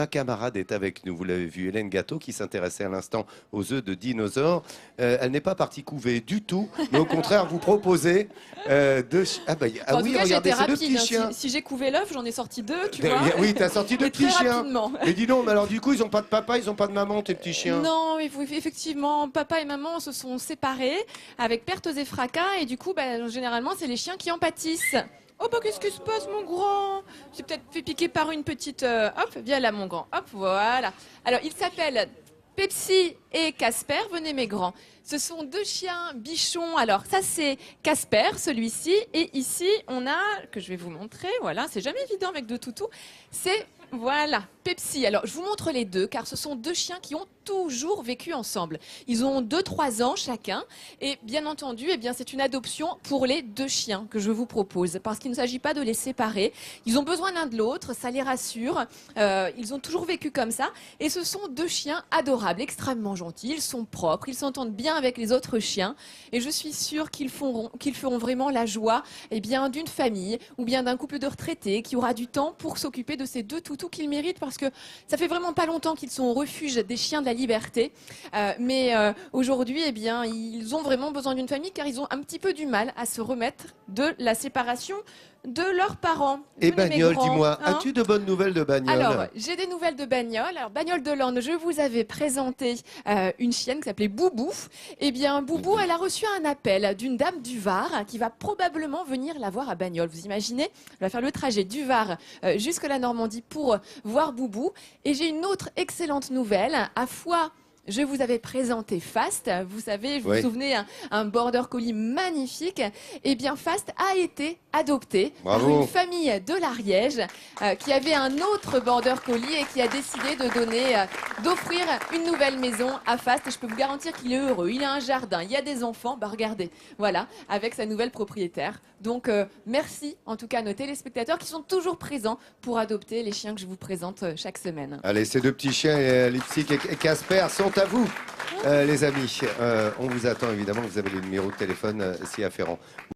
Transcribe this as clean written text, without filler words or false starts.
Ma camarade est avec nous, vous l'avez vu, Hélène Gâteau, qui s'intéressait à l'instant aux œufs de dinosaures. Elle n'est pas partie couver du tout, mais au contraire, vous proposez Ah, bah, En tout cas, j'ai été regardez, c'est deux rapide. petits chiens. Si j'ai couvé l'œuf, j'en ai sorti deux, tu vois. Oui, t'as sorti deux Et très petits chiens. rapidement. Mais dis donc, mais alors du coup, ils n'ont pas de papa, ils n'ont pas de maman, tes petits chiens. Non, effectivement, papa et maman se sont séparés avec pertes et fracas, et du coup, généralement, c'est les chiens qui en pâtissent. Oh bah qu'est-ce qui se passe mon grand? J'ai peut-être fait piquer par une petite... hop, viens là mon grand, hop, voilà. Alors ils s'appellent Pepsi et Casper, venez mes grands. Ce sont deux chiens bichons, alors ça c'est Casper, celui-ci, et ici on a, que je vais vous montrer, voilà, c'est jamais évident avec deux toutous, c'est... Voilà, Pepsi. Alors, je vous montre les deux, car ce sont deux chiens qui ont toujours vécu ensemble. Ils ont 2-3 ans chacun, et bien entendu, eh bien, c'est une adoption pour les deux chiens que je vous propose, parce qu'il ne s'agit pas de les séparer. Ils ont besoin l'un de l'autre, ça les rassure. Ils ont toujours vécu comme ça, et ce sont deux chiens adorables, extrêmement gentils. Ils sont propres, ils s'entendent bien avec les autres chiens, et je suis sûre qu'ils feront vraiment la joie, eh bien, d'une famille ou bien d'un couple de retraités qui aura du temps pour s'occuper de ces deux toutous qu'ils méritent, parce que ça fait vraiment pas longtemps qu'ils sont au refuge des chiens de la liberté, mais aujourd'hui, eh bien, ils ont vraiment besoin d'une famille, car ils ont un petit peu du mal à se remettre de la séparation de leurs parents. Et Venez, mes Bagnole, grands, dis-moi, hein. as-tu de bonnes nouvelles de Bagnole? Alors, j'ai des nouvelles de Bagnole. Alors, Bagnole de Lande, je vous avais présenté une chienne qui s'appelait Boubou. Eh bien, Boubou, elle a reçu un appel d'une dame du Var qui va probablement venir la voir à Bagnole. Vous imaginez? Elle va faire le trajet du Var jusqu'à la Normandie pour voir Boubou. Et j'ai une autre excellente nouvelle. À Foix, je vous avais présenté Fast, vous savez, vous vous souvenez, un border collie magnifique. Eh bien, Fast a été adopté par une famille de l'Ariège qui avait un autre border collie et qui a décidé d'offrir une nouvelle maison à Fast. Et je peux vous garantir qu'il est heureux. Il a un jardin, il y a des enfants. Bah regardez, voilà, avec sa nouvelle propriétaire. Donc, merci en tout cas à nos téléspectateurs qui sont toujours présents pour adopter les chiens que je vous présente chaque semaine. Allez, ces deux petits chiens, Lipstick et Casper, sont à vous, les amis. On vous attend évidemment, vous avez les numéros de téléphone si afférents.